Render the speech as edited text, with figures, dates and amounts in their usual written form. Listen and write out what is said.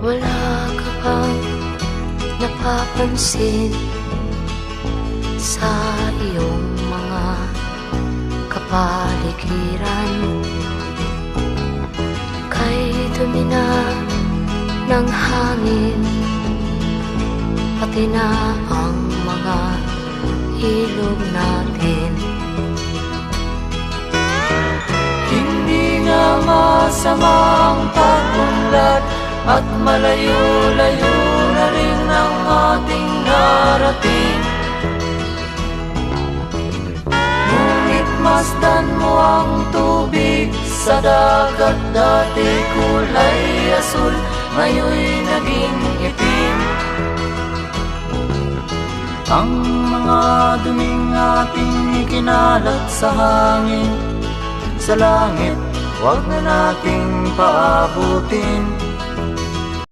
Wala ka bang napapansin sa iyong mga kapaligiran? Kay dumi na ng hangin, pati na ang mga ilog natin. Hindi nga masamang pag-unlad at malayo-layo na rin ang ating narating. Ngunit masdan mo ang tubig sa dagat, dati kulay asul, ngayon'y naging itim. Ang mga duming ating ikinalat sa hangin, sa langit, huwag na nating paabutin.